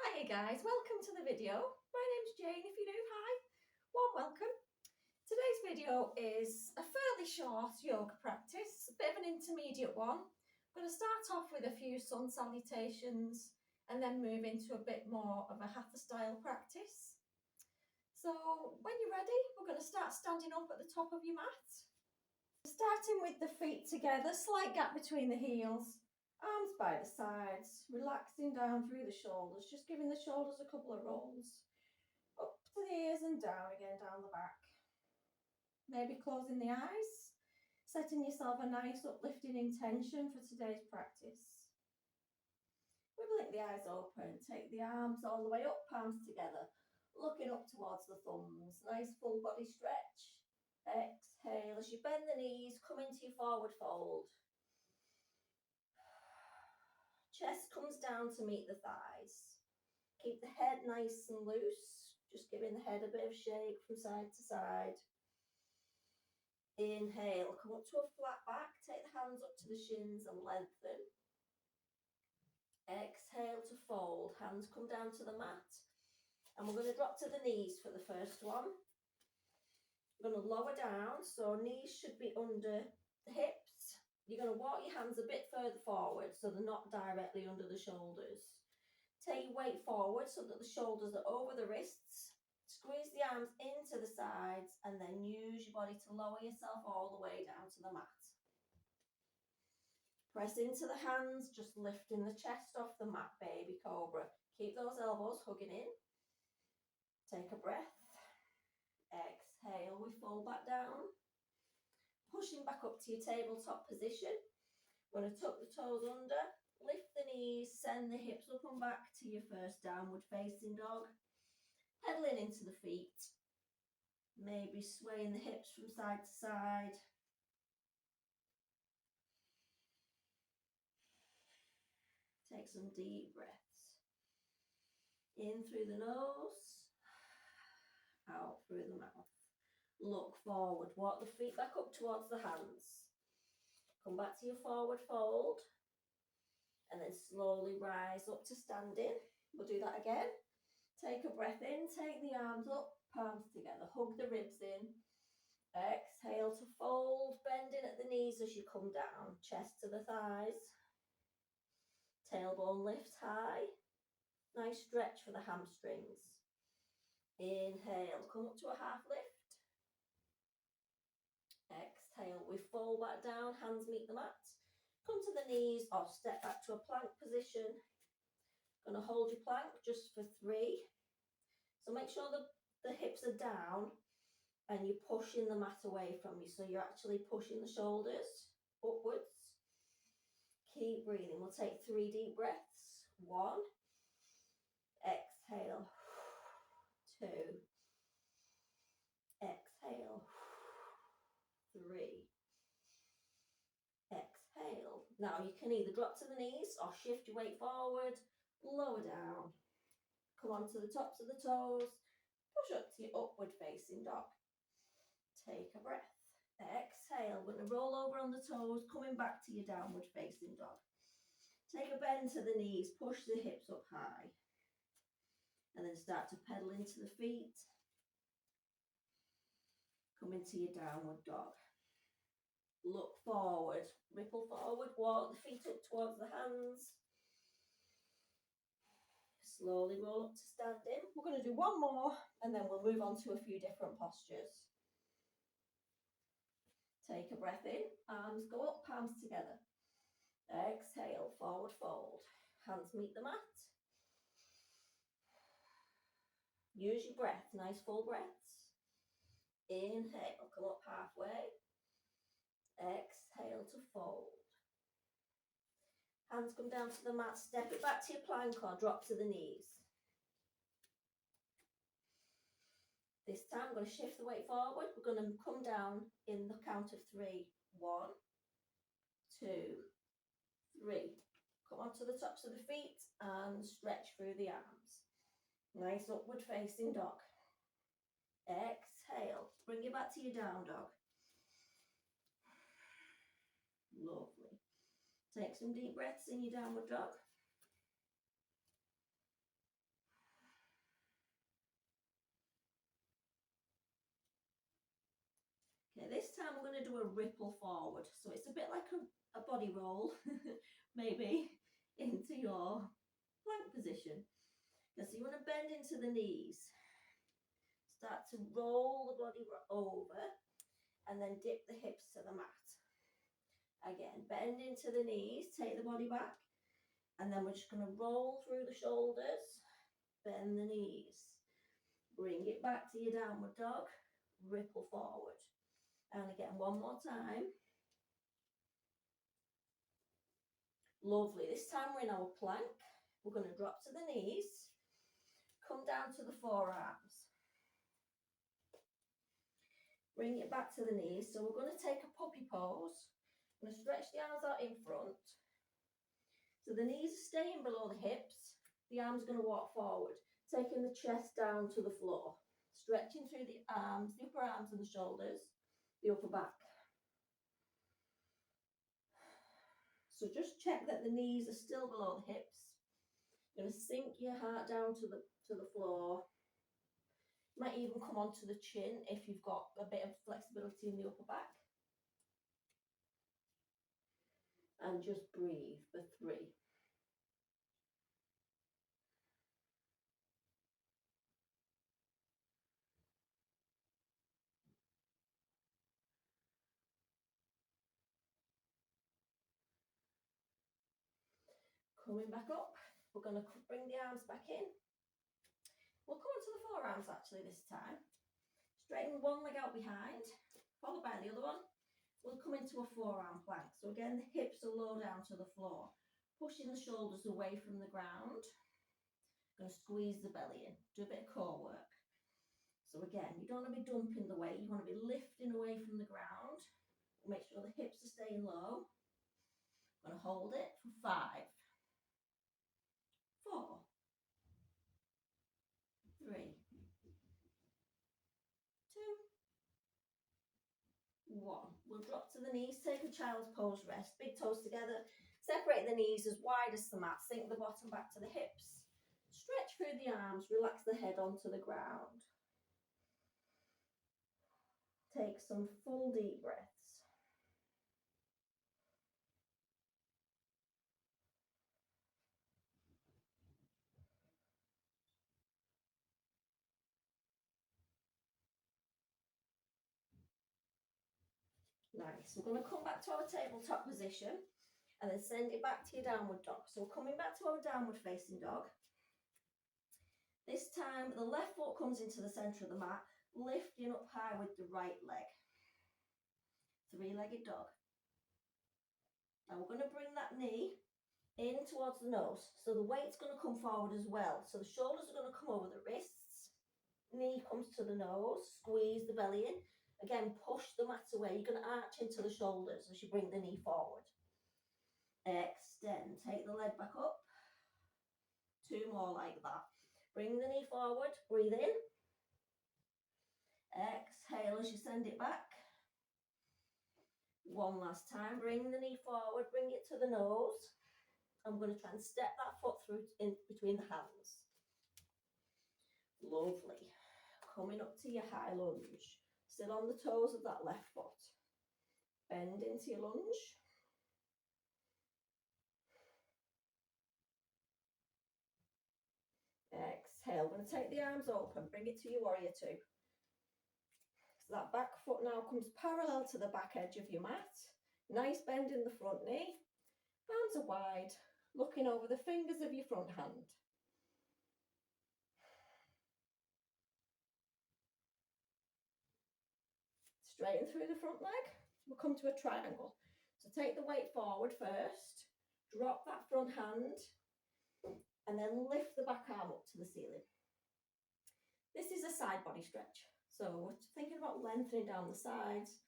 Hiya guys, welcome to the video. My name's Jane, if you're new, hi. Warm welcome. Today's video is a fairly short yoga practice, a bit of an intermediate one. I'm going to start off with a few sun salutations and then move into a bit more of a hatha style practice. So when you're ready, we're going to start standing up at the top of your mat. Starting with the feet together, slight gap between the heels. Arms by the sides, relaxing down through the shoulders, just giving the shoulders a couple of rolls. Up to the ears and down again, down the back. Maybe closing the eyes, setting yourself a nice uplifting intention for today's practice. We blink the eyes open, take the arms all the way up, palms together, looking up towards the thumbs. Nice full body stretch. Exhale as you bend the knees, come into your forward fold. Chest comes down to meet the thighs. Keep the head nice and loose, just giving the head a bit of shake from side to side. Inhale, come up to a flat back, take the hands up to the shins and lengthen. Exhale to fold, hands come down to the mat. And we're going to drop to the knees for the first one. We're going to lower down, so knees should be under the hips. You're going to walk your hands a bit further forward so they're not directly under the shoulders. Take your weight forward so that the shoulders are over the wrists. Squeeze the arms into the sides and then use your body to lower yourself all the way down to the mat. Press into the hands, just lifting the chest off the mat, baby cobra. Keep those elbows hugging in. Take a breath. Exhale, we fold back down. Pushing back up to your tabletop position. We're going to tuck the toes under, lift the knees, send the hips up and back to your first downward facing dog. Pedaling into the feet. Maybe swaying the hips from side to side. Take some deep breaths. In through the nose, out through the mouth. Look forward, walk the feet back up towards the hands. Come back to your forward fold and then slowly rise up to standing. We'll do that again. Take a breath in, take the arms up, palms together, hug the ribs in. Exhale to fold, bending at the knees as you come down, chest to the thighs. Tailbone lifts high. Nice stretch for the hamstrings. Inhale, come up to a half lift. Exhale, we fold back down, hands meet the mat. Come to the knees or step back to a plank position. Going to hold your plank just for 3. So make sure the hips are down and you're pushing the mat away from you. So you're actually pushing the shoulders upwards. Keep breathing. We'll take 3 deep breaths. 1. Exhale. 2. Exhale. 3. Exhale. Now you can either drop to the knees or shift your weight forward, lower down. Come on to the tops of the toes, push up to your upward facing dog. Take a breath. Exhale, we're going to roll over on the toes, coming back to your downward facing dog. Take a bend to the knees, push the hips up high. And then start to pedal into the feet. Come into your downward dog. Look forward, ripple forward, walk the feet up towards the hands. Slowly roll up to standing. We're going to do one more and then we'll move on to a few different postures. Take a breath in, arms go up, palms together. Exhale, forward fold. Hands meet the mat. Use your breath, nice full breaths. Inhale, come up halfway. Exhale to fold. Hands come down to the mat, step it back to your plank or drop to the knees. This time I'm going to shift the weight forward. We're going to come down in the count of 3. 1, 2, 3. Come onto the tops of the feet and stretch through the arms. Nice upward facing dog. Exhale. Bring it back to your down dog. Lovely. Take some deep breaths in your downward dog. this time we're going to do a ripple forward. So it's a bit like a body roll, maybe, into your plank position. So you want to bend into the knees. Start to roll the body over and then dip the hips to the mat. Again, bend into the knees, take the body back, and then we're just going to roll through the shoulders, bend the knees, bring it back to your downward dog, ripple forward. And again, one more time. Lovely. This time we're in our plank. We're going to drop to the knees, come down to the forearms. Bring it back to the knees. So we're going to take a puppy pose. I'm going to stretch the arms out in front. So the knees are staying below the hips. The arms are going to walk forward, taking the chest down to the floor. Stretching through the arms, the upper arms and the shoulders, the upper back. So just check that the knees are still below the hips. You're going to sink your heart down to the floor. Might even come onto the chin if you've got a bit of flexibility in the upper back. And just breathe for 3. Coming back up, we're going to bring the arms back in. We'll come onto the forearms actually this time. Straighten one leg out behind, followed by the other one. We'll come into a forearm plank. So again, the hips are low down to the floor, pushing the shoulders away from the ground. Going to squeeze the belly in, do a bit of core work. So again, you don't want to be dumping the weight, you want to be lifting away from the ground. Make sure the hips are staying low. I'm going to hold it for 5, 4, 3, 2, 1. We'll drop to the knees, take a child's pose rest, big toes together, separate the knees as wide as the mat, sink the bottom back to the hips, stretch through the arms, relax the head onto the ground. Take some full deep breaths. Nice. We're going to come back to our tabletop position and then send it back to your downward dog. So we're coming back to our downward facing dog. This time the left foot comes into the centre of the mat, lifting up high with the right leg. 3-legged dog. Now we're going to bring that knee in towards the nose. So the weight's going to come forward as well. So the shoulders are going to come over the wrists. Knee comes to the nose, squeeze the belly in. Again, push the mat away. You're going to arch into the shoulders as you bring the knee forward. Extend. Take the leg back up. 2 more like that. Bring the knee forward. Breathe in. Exhale as you send it back. 1 last time. Bring the knee forward. Bring it to the nose. I'm going to try and step that foot through in between the hands. Lovely. Coming up to your high lunge. Still on the toes of that left foot. Bend into your lunge. Exhale. We're going to take the arms open. Bring it to your warrior 2. So that back foot now comes parallel to the back edge of your mat. Nice bend in the front knee. Arms are wide. Looking over the fingers of your front hand. Straighten through the front leg. We'll come to a triangle. So take the weight forward first. Drop that front hand. And then lift the back arm up to the ceiling. This is a side body stretch. So we're thinking about lengthening down the sides.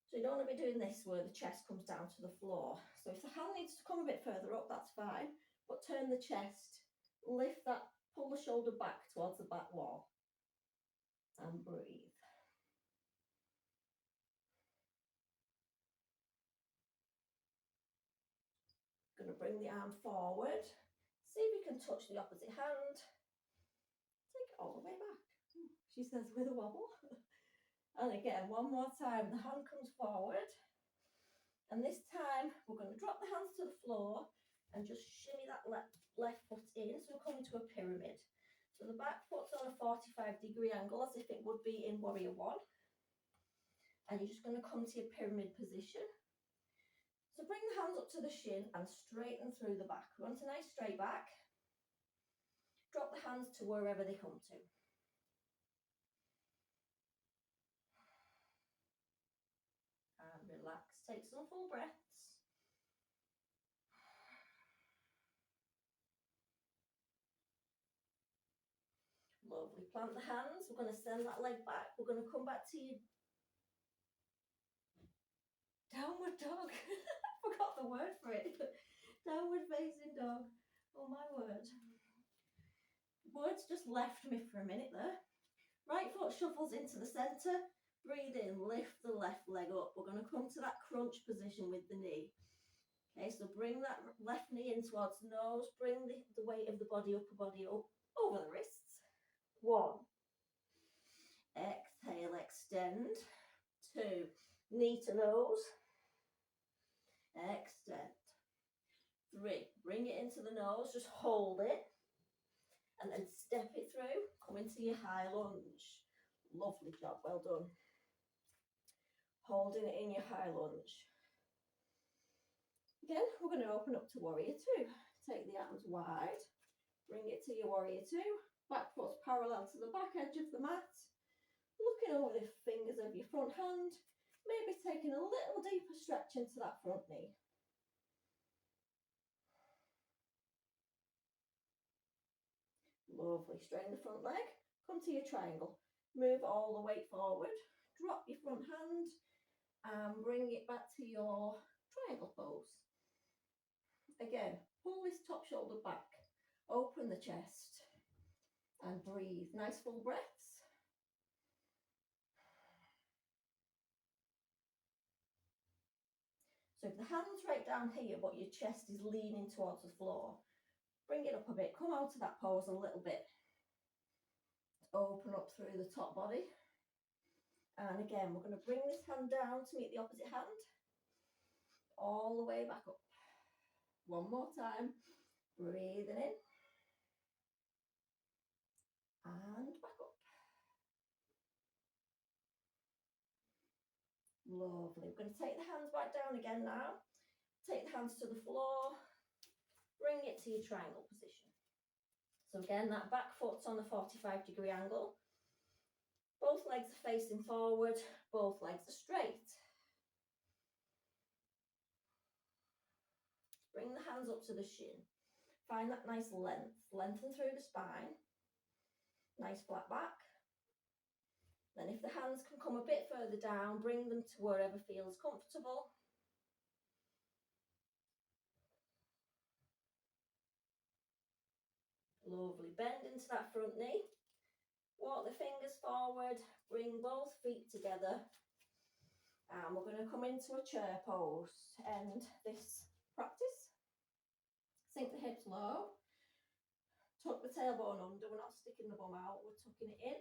So you don't want to be doing this where the chest comes down to the floor. So if the hand needs to come a bit further up, that's fine. But turn the chest, lift that, pull the shoulder back towards the back wall. And breathe. Going to bring the arm forward. See if you can touch the opposite hand. Take it all the way back. She says with a wobble. And again, one more time, the hand comes forward. And this time, we're going to drop the hands to the floor and just shimmy that left foot in. So we're coming to a pyramid. So the back foot's on a 45-degree angle, as if it would be in Warrior One. And you're just going to come to your pyramid position. So bring the hands up to the shin and straighten through the back. We want a nice straight back. Drop the hands to wherever they come to. And relax, take some full breaths. Lovely, plant the hands. We're going to send that leg back. We're going to come back to your downward dog. I forgot the word for it. Downward facing dog. Oh my word. Words just left me for a minute there. Right foot shuffles into the centre. Breathe in, lift the left leg up. We're going to come to that crunch position with the knee. Okay, so bring that left knee in towards the nose. Bring the weight of the body, upper body up over the wrists. 1. Exhale, extend. 2. Knee to nose. Extend. 3. Bring it into the nose. Just hold it. And then step it through, come into your high lunge. Lovely job, well done. Holding it in your high lunge. Again, we're going to open up to Warrior Two. Take the arms wide, bring it to your Warrior Two. Back foot's parallel to the back edge of the mat. Looking over the fingers of your front hand, maybe taking a little deeper stretch into that front knee. Lovely, straighten the front leg, come to your triangle, move all the weight forward, drop your front hand and bring it back to your triangle pose. Again, pull this top shoulder back, open the chest and breathe, nice full breaths. So if the hand's right down here but your chest is leaning towards the floor, bring it up a bit, come out of that pose a little bit. Open up through the top body. And again, we're going to bring this hand down to meet the opposite hand. All the way back up. One more time. Breathing in. And back up. Lovely. We're going to take the hands back down again now. Take the hands to the floor. Bring it to your triangle position. So again, that back foot's on a 45-degree angle. Both legs are facing forward, both legs are straight. Bring the hands up to the shin. Find that nice length. Lengthen through the spine. Nice flat back. Then if the hands can come a bit further down, bring them to wherever feels comfortable. Lovely. Bend into that front knee. Walk the fingers forward, bring both feet together, and we're going to come into a chair pose to end this practice. Sink the hips low, tuck the tailbone under, we're not sticking the bum out, we're tucking it in.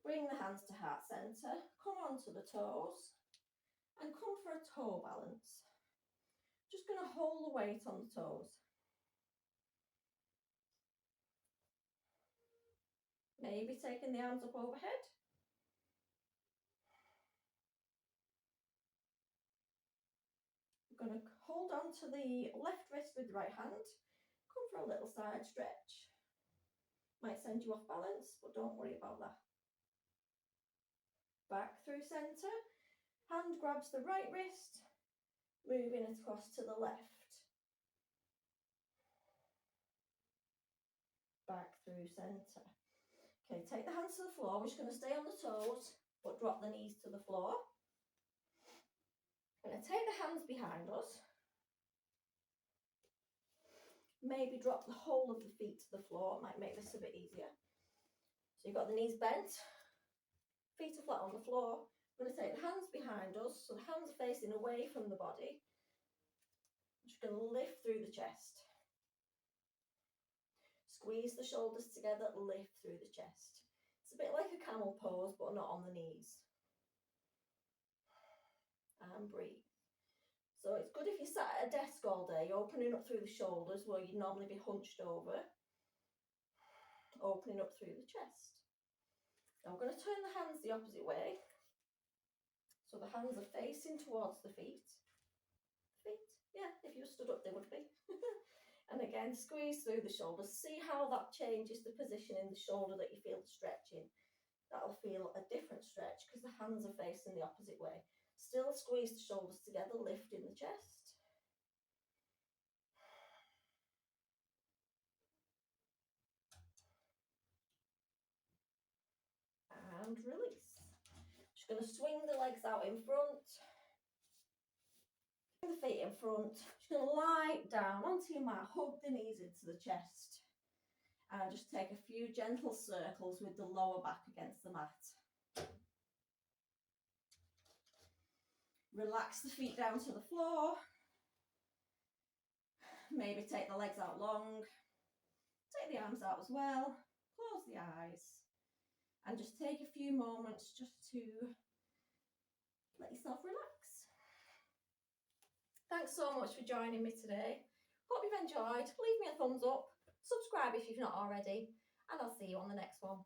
Bring the hands to heart centre, come onto the toes, and come for a toe balance. Just going to hold the weight on the toes. Maybe taking the arms up overhead. We're going to hold on to the left wrist with the right hand. Come for a little side stretch. Might send you off balance, but don't worry about that. Back through centre. Hand grabs the right wrist. Moving across to the left. Back through centre. Okay, take the hands to the floor. We're just going to stay on the toes, but drop the knees to the floor. We're going to take the hands behind us. Maybe drop the whole of the feet to the floor. It might make this a bit easier. So you've got the knees bent. Feet are flat on the floor. We're going to take the hands behind us. So the hands are facing away from the body. I'm just going to lift through the chest. Squeeze the shoulders together, lift through the chest. It's a bit like a camel pose, but not on the knees. And breathe. So it's good if you sat at a desk all day, opening up through the shoulders where you'd normally be hunched over, opening up through the chest. Now I'm going to turn the hands the opposite way. So the hands are facing towards the feet. Yeah, if you were stood up, they would be. And again, squeeze through the shoulders. See how that changes the position in the shoulder that you feel stretching. That'll feel a different stretch because the hands are facing the opposite way. Still squeeze the shoulders together, lifting the chest. And release. Just going to swing the legs out in front. The feet in front. Just going to lie down onto your mat, hug the knees into the chest. And just take a few gentle circles with the lower back against the mat. Relax the feet down to the floor. Maybe take the legs out long. Take the arms out as well. Close the eyes. And just take a few moments just to let yourself relax. Thanks so much for joining me today. Hope you've enjoyed. Leave me a thumbs up. Subscribe if you've not already. And I'll see you on the next one.